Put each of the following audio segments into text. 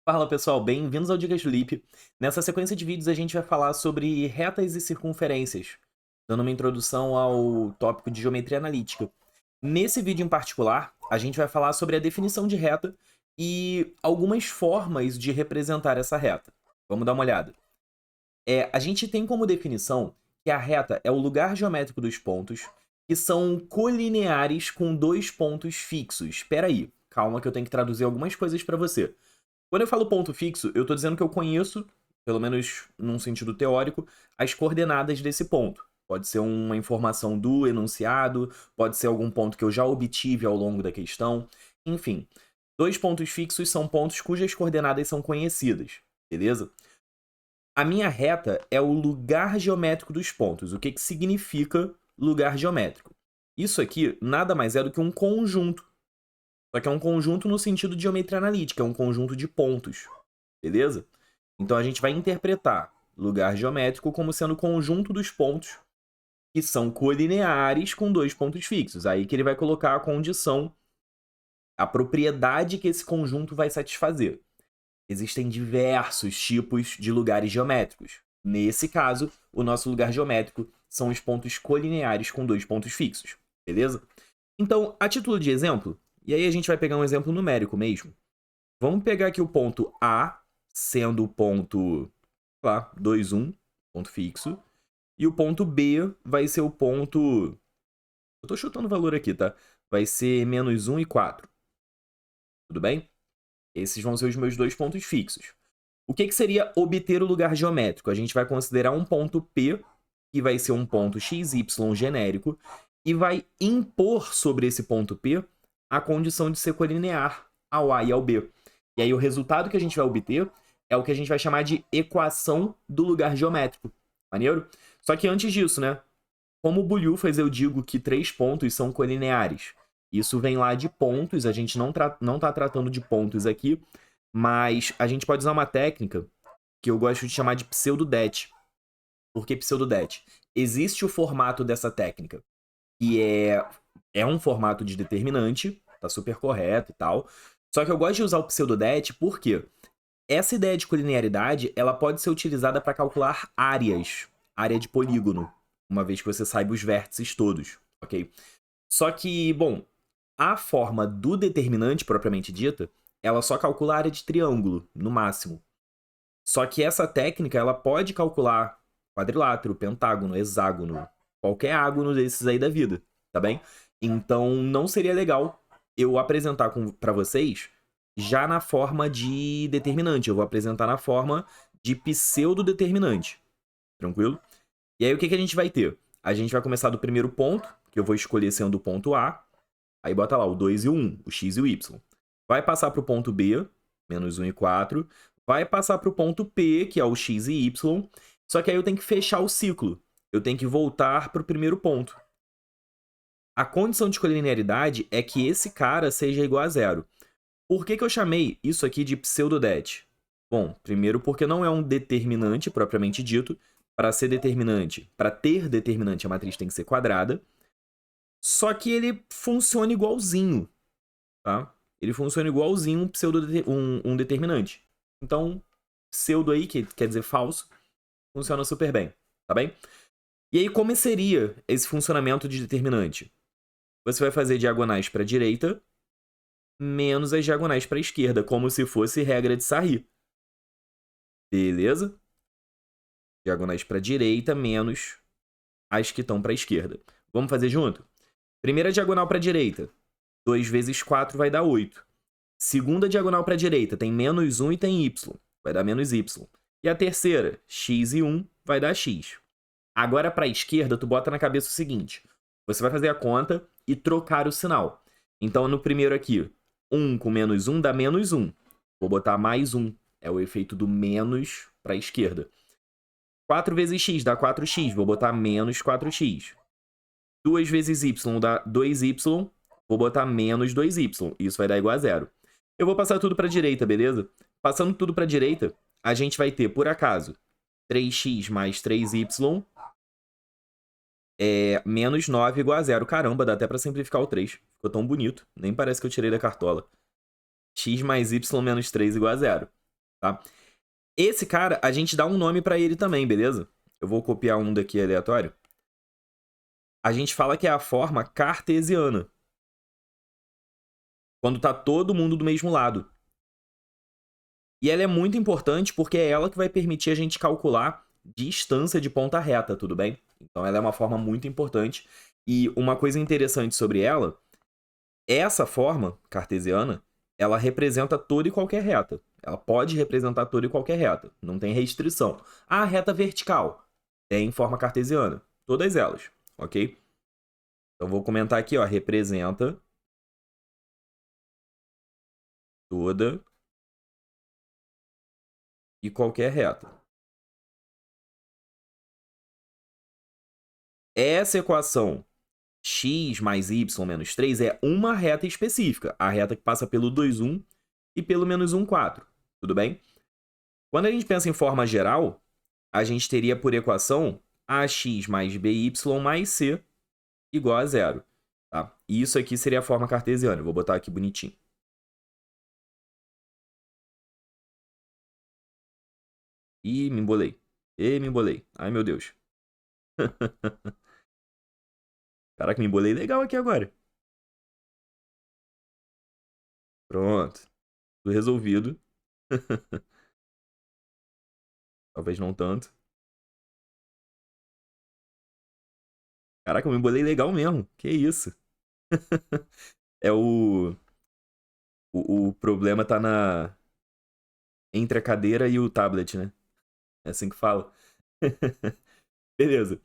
Fala pessoal, bem-vindos ao Dicas do Lip. Nessa sequência de vídeos a gente vai falar sobre retas e circunferências, dando uma introdução ao tópico de geometria analítica. Nesse vídeo em particular, a gente vai falar sobre a definição de reta e algumas formas de representar essa reta. Vamos dar uma olhada. A gente tem como definição que a reta é o lugar geométrico dos pontos que são colineares com dois pontos fixos. Espera aí, calma que eu tenho que traduzir algumas coisas para você. Quando eu falo ponto fixo, eu estou dizendo que eu conheço, pelo menos num sentido teórico, as coordenadas desse ponto. Pode ser uma informação do enunciado, pode ser algum ponto que eu já obtive ao longo da questão. Enfim, dois pontos fixos são pontos cujas coordenadas são conhecidas, beleza? A minha reta é o lugar geométrico dos pontos. O que significa lugar geométrico? Isso aqui nada mais é do que um conjunto. Só que é um conjunto no sentido de geometria analítica, é um conjunto de pontos, beleza? Então a gente vai interpretar lugar geométrico como sendo o conjunto dos pontos que são colineares com dois pontos fixos. Aí que ele vai colocar a condição, a propriedade que esse conjunto vai satisfazer. Existem diversos tipos de lugares geométricos. Nesse caso, o nosso lugar geométrico são os pontos colineares com dois pontos fixos, beleza? Então, a título de exemplo, e aí a gente vai pegar um exemplo numérico mesmo. Vamos pegar aqui o ponto A, sendo o ponto, lá, 2, 1, ponto fixo. E o ponto B vai ser o ponto... Eu tô chutando o valor aqui, tá? Vai ser menos 1 e 4. Tudo bem? Esses vão ser os meus dois pontos fixos. O que seria obter o lugar geométrico? A gente vai considerar um ponto P, que vai ser um ponto XY genérico, e vai impor sobre esse ponto P a condição de ser colinear ao A e ao B. E aí o resultado que a gente vai obter é o que a gente vai chamar de equação do lugar geométrico. Maneiro? Só que antes disso, né? Como bolhufas eu digo que três pontos são colineares. Isso vem lá de pontos, a gente não tá tratando de pontos aqui, mas a gente pode usar uma técnica que eu gosto de chamar de pseudo-det. Por que pseudo-det? Existe o formato dessa técnica, que é um formato de determinante, tá super correto e tal. Só que eu gosto de usar o pseudo-det porque essa ideia de colinearidade ela pode ser utilizada para calcular áreas, área de polígono, uma vez que você saiba os vértices todos, ok? Só que, bom, a forma do determinante propriamente dita, ela só calcula a área de triângulo, no máximo. Só que essa técnica, ela pode calcular quadrilátero, pentágono, hexágono, qualquer ágono desses aí da vida, tá bem? Então, não seria legal eu apresentar para vocês já na forma de determinante. Eu vou apresentar na forma de pseudo-determinante, tranquilo? E aí, o que a gente vai ter? A gente vai começar do primeiro ponto, que eu vou escolher sendo o ponto A. Aí bota lá o 2 e o 1, o x e o y. Vai passar para o ponto B, menos 1 e 4. Vai passar para o ponto P, que é o x e y. Só que aí eu tenho que fechar o ciclo. Eu tenho que voltar para o primeiro ponto. A condição de colinearidade é que esse cara seja igual a zero. Por que eu chamei isso aqui de pseudo-det? Bom, primeiro porque não é um determinante propriamente dito. Para ser determinante, para ter determinante, a matriz tem que ser quadrada. Só que ele funciona igualzinho, tá? Ele funciona igualzinho um determinante. Então, pseudo aí, que quer dizer falso, funciona super bem, tá bem? E aí, como seria esse funcionamento de determinante? Você vai fazer diagonais para a direita menos as diagonais para a esquerda, como se fosse regra de Sarri. Beleza? Diagonais para a direita menos as que estão para a esquerda. Vamos fazer junto? Primeira diagonal para a direita. 2 vezes 4 vai dar 8. Segunda diagonal para a direita tem menos 1 e tem y. Vai dar menos y. E a terceira, x e 1, vai dar x. Agora, para a esquerda, tu bota na cabeça o seguinte. Você vai fazer a conta e trocar o sinal. Então, no primeiro aqui, 1 com menos 1 dá menos 1. Vou botar mais 1. É o efeito do menos para a esquerda. 4 vezes x dá 4x. Vou botar menos 4x. 2 vezes y dá 2y. Vou botar menos 2y. Isso vai dar igual a zero. Eu vou passar tudo para a direita, beleza? Passando tudo para a direita, a gente vai ter, por acaso, 3x mais 3y menos 9 igual a zero. Caramba, dá até para simplificar o 3. Ficou tão bonito. Nem parece que eu tirei da cartola. X mais y menos 3 igual a zero. tá? Esse cara, a gente dá um nome pra ele também, beleza? Eu vou copiar um daqui aleatório. A gente fala que é a forma cartesiana. Quando tá todo mundo do mesmo lado. E ela é muito importante porque é ela que vai permitir a gente calcular distância de ponta reta, tudo bem? Então ela é uma forma muito importante. E uma coisa interessante sobre ela, essa forma cartesiana, ela representa toda e qualquer reta. Ela pode representar toda e qualquer reta. Não tem restrição. A reta vertical tem forma cartesiana. Todas elas, ok? Então vou comentar aqui, ó, representa toda e qualquer reta. Essa equação x mais y menos 3 é uma reta específica, a reta que passa pelo 2, 1 e pelo menos 1, 4. Tudo bem? Quando a gente pensa em forma geral, a gente teria por equação ax mais by mais c igual a zero. Tá? E isso aqui seria a forma cartesiana. Eu vou botar aqui bonitinho. Ih, me embolei. Me embolei. Ai, meu Deus. Caraca, me embolei legal aqui agora. Pronto. Tudo resolvido. Talvez não tanto. Caraca, eu me embolei legal mesmo. Que isso? É o problema tá entre a cadeira e o tablet, né? É assim que fala. Beleza.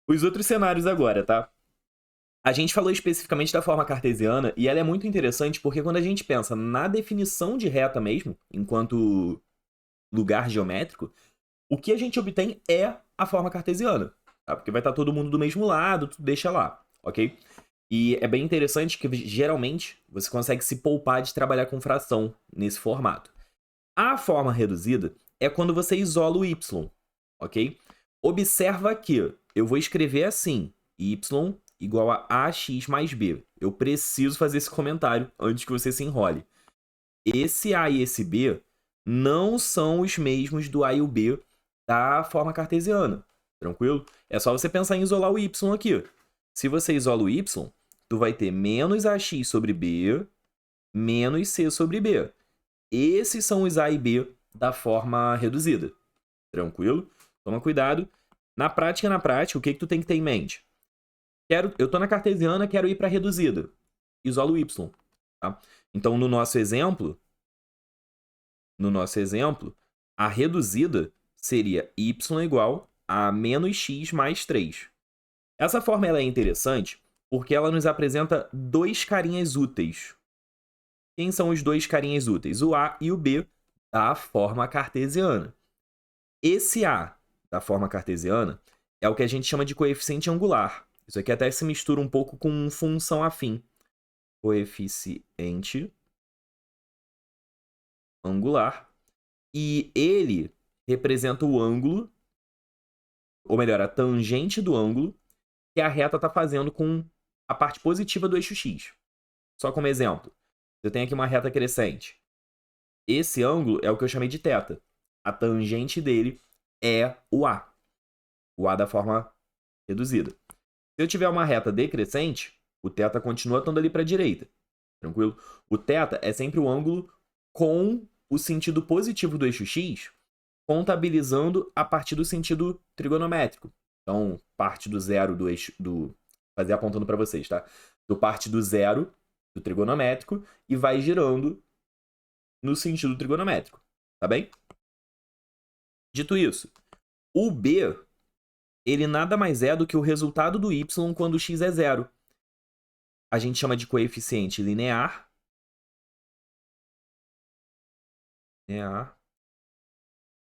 Os outros cenários agora, tá? A gente falou especificamente da forma cartesiana e ela é muito interessante porque quando a gente pensa na definição de reta mesmo, enquanto lugar geométrico, o que a gente obtém é a forma cartesiana, tá? Porque vai estar todo mundo do mesmo lado, tu deixa lá, ok? E é bem interessante que geralmente você consegue se poupar de trabalhar com fração nesse formato. A forma reduzida é quando você isola o y, ok? Observa que eu vou escrever assim, y igual a ax mais b. Eu preciso fazer esse comentário antes que você se enrole. Esse a e esse b não são os mesmos do a e o b da forma cartesiana, tranquilo? É só você pensar em isolar o y aqui. Se você isola o y, tu vai ter menos ax sobre b, menos c sobre b. Esses são os a e b da forma reduzida, tranquilo? Toma cuidado. Na prática, o que tu tem que ter em mente? Eu tô na cartesiana, quero ir para reduzida. Isolo o y, tá? Então, no nosso exemplo, a reduzida seria y igual a menos x mais 3. Essa forma ela é interessante porque ela nos apresenta dois carinhas úteis. Quem são os dois carinhas úteis? O a e o b da forma cartesiana. Esse a da forma cartesiana é o que a gente chama de coeficiente angular. Isso aqui até se mistura um pouco com função afim. Coeficiente angular. E ele representa o ângulo, ou melhor, a tangente do ângulo que a reta está fazendo com a parte positiva do eixo x. Só como exemplo, eu tenho aqui uma reta crescente. Esse ângulo é o que eu chamei de θ. A tangente dele é o A. O A da forma reduzida. Se eu tiver uma reta decrescente, o θ continua estando ali para a direita. Tranquilo? O θ é sempre o ângulo com o sentido positivo do eixo x, contabilizando a partir do sentido trigonométrico. Então, parte do zero do eixo... fazer apontando para vocês, tá? Tu parte do zero do trigonométrico e vai girando no sentido trigonométrico. Tá bem? Dito isso, o b, ele nada mais é do que o resultado do y quando x é zero. A gente chama de coeficiente linear.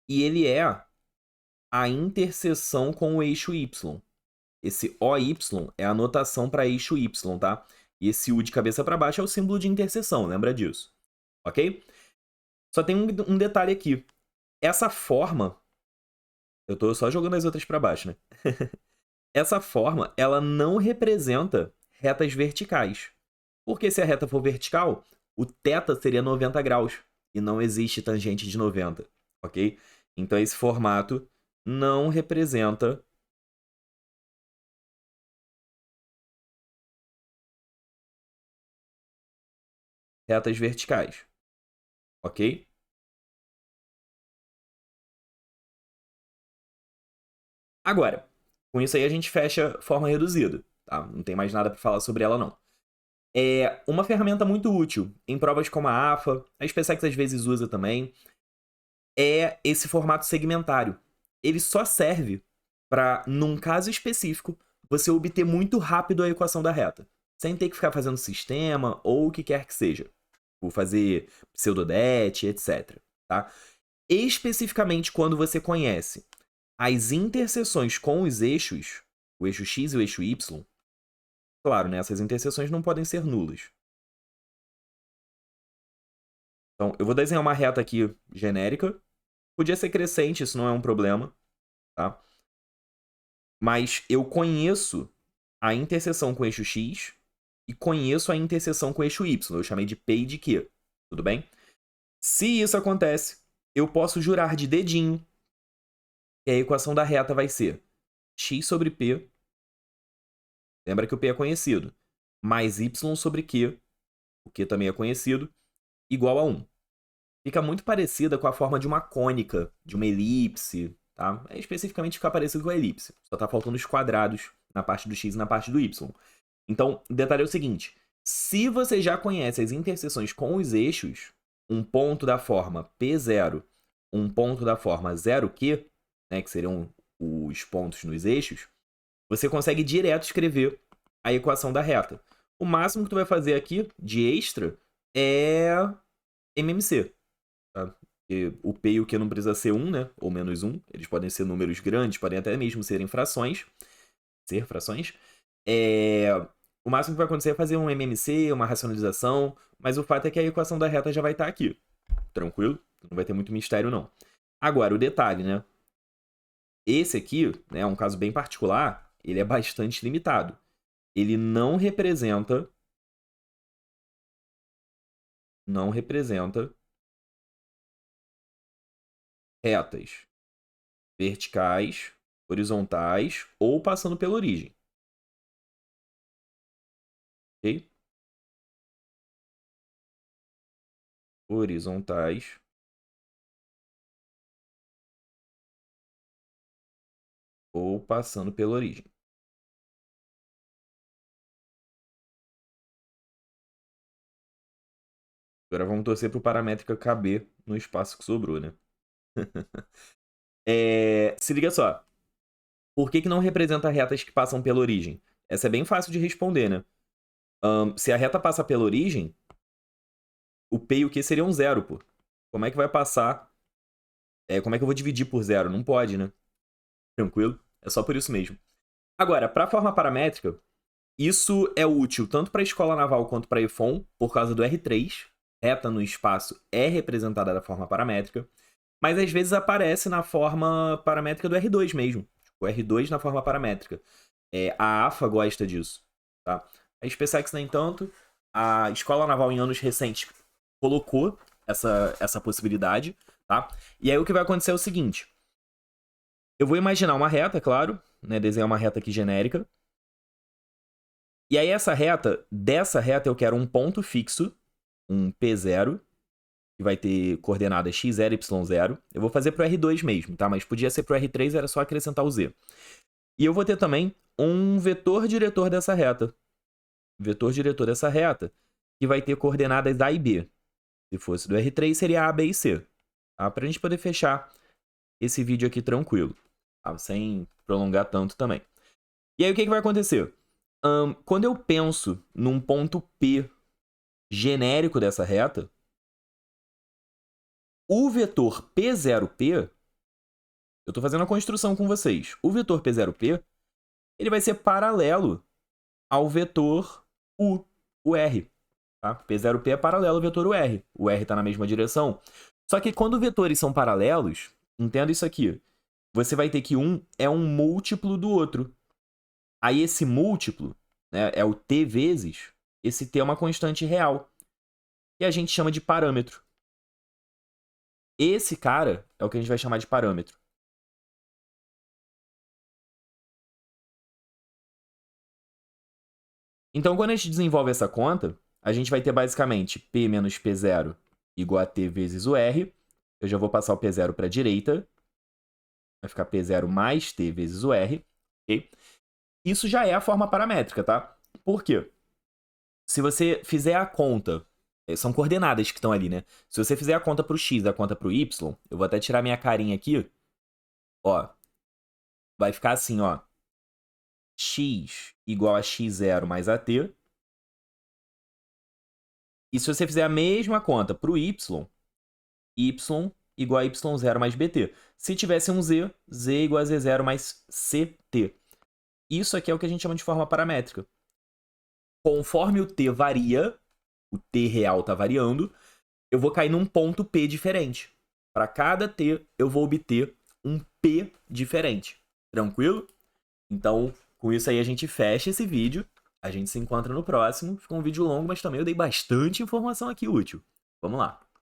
E ele é a interseção com o eixo y. Esse OY é a notação para eixo y, tá? E esse U de cabeça para baixo é o símbolo de interseção, lembra disso? Ok? Só tem um detalhe aqui. Essa forma... Eu tô só jogando as outras para baixo, né? Essa forma, ela não representa retas verticais. Porque se a reta for vertical, o θ seria 90 graus. E não existe tangente de 90. ok? Então, esse formato não representa retas verticais, ok? Agora, com isso aí a gente fecha forma reduzida, tá? Não tem mais nada para falar sobre ela, não. É uma ferramenta muito útil em provas como a AFA, a SpaceX às vezes usa também, é esse formato segmentário. Ele só serve para, num caso específico, você obter muito rápido a equação da reta, sem ter que ficar fazendo sistema ou o que quer que seja. Vou fazer pseudodet, etc. Tá? Especificamente quando você conhece as interseções com os eixos, o eixo x e o eixo y, claro, né, essas interseções não podem ser nulas. Então, eu vou desenhar uma reta aqui genérica. Podia ser crescente, isso não é um problema, tá? Mas eu conheço a interseção com o eixo x e conheço a interseção com o eixo y. Eu chamei de P e de Q, tudo bem? Se isso acontece, eu posso jurar de dedinho que a equação da reta vai ser x sobre P, lembra que o P é conhecido, mais y sobre Q, o Q também é conhecido, igual a 1. Fica muito parecida com a forma de uma cônica, de uma elipse, tá? É especificamente ficar parecido com a elipse. Só tá faltando os quadrados na parte do x e na parte do y. Então, o detalhe é o seguinte. Se você já conhece as interseções com os eixos, um ponto da forma P0, um ponto da forma 0Q, né, que seriam os pontos nos eixos, você consegue direto escrever a equação da reta. O máximo que tu vai fazer aqui, de extra, é MMC. Tá? O P e o Q não precisa ser 1, né? Ou menos 1. Eles podem ser números grandes, podem até mesmo serem frações. Ser frações. O máximo que vai acontecer é fazer um MMC, uma racionalização, mas o fato é que a equação da reta já vai estar aqui. Tranquilo? Não vai ter muito mistério, não. Agora, o detalhe, né? Esse aqui, né, é um caso bem particular, ele é bastante limitado. Ele não representa retas verticais, horizontais ou passando pela origem. Ok? Horizontais ou passando pela origem. Agora vamos torcer para o paramétrica caber no espaço que sobrou, né? Se liga só. Por que não representa retas que passam pela origem? Essa é bem fácil de responder, né? Se a reta passa pela origem, o P e o Q seriam zero, pô. Como é que vai passar? Como é que eu vou dividir por zero? Não pode, né? Tranquilo? É só por isso mesmo. Agora, para a forma paramétrica, isso é útil tanto para a escola naval quanto para a EFON, por causa do R3. Reta no espaço é representada da forma paramétrica. Mas às vezes aparece na forma paramétrica do R2 mesmo. O R2 na forma paramétrica. A AFA gosta disso. Tá? A SpaceX, nem tanto. A Escola Naval, em anos recentes, colocou essa possibilidade. Tá? E aí o que vai acontecer é o seguinte. Eu vou imaginar uma reta, claro. Né? Desenhar uma reta aqui genérica. E aí dessa reta eu quero um ponto fixo. Um P0. Que vai ter coordenadas x0 e y0. Eu vou fazer pro R2 mesmo, tá? Mas podia ser pro R3, era só acrescentar o z. E eu vou ter também um vetor diretor dessa reta. Vetor diretor dessa reta, que vai ter coordenadas A e B. Se fosse do R3, seria A, B e C. Tá? Pra gente poder fechar esse vídeo aqui tranquilo. Tá? Sem prolongar tanto também. E aí, o que vai acontecer? Quando eu penso num ponto P genérico dessa reta, o vetor P0P, eu estou fazendo a construção com vocês. O vetor P0P, ele vai ser paralelo ao vetor U, o R. Tá? P0P é paralelo ao vetor UR. O R está na mesma direção. Só que quando vetores são paralelos, entenda isso aqui. Você vai ter que um é um múltiplo do outro. Aí esse múltiplo, né, é o T vezes, esse T é uma constante real. E a gente chama de parâmetro. Esse cara é o que a gente vai chamar de parâmetro. Então, quando a gente desenvolve essa conta, a gente vai ter basicamente P menos P0 igual a T vezes o R. Eu já vou passar o P0 para a direita. Vai ficar P0 mais T vezes o R. Okay? Isso já é a forma paramétrica, tá? Por quê? Se você fizer a conta, são coordenadas que estão ali, né? Se você fizer a conta para o x e a conta para o y, eu vou até tirar minha carinha aqui. Ó, vai ficar assim, ó. X igual a x0 mais AT. E se você fizer a mesma conta para o y igual a y0 mais bt. Se tivesse um z, z igual a z0 mais ct. Isso aqui é o que a gente chama de forma paramétrica. Conforme o t varia, o t real está variando, eu vou cair num ponto p diferente. Para cada t, eu vou obter um p diferente. Tranquilo? Então, com isso aí a gente fecha esse vídeo. A gente se encontra no próximo. Ficou um vídeo longo, mas também eu dei bastante informação aqui útil. Vamos lá.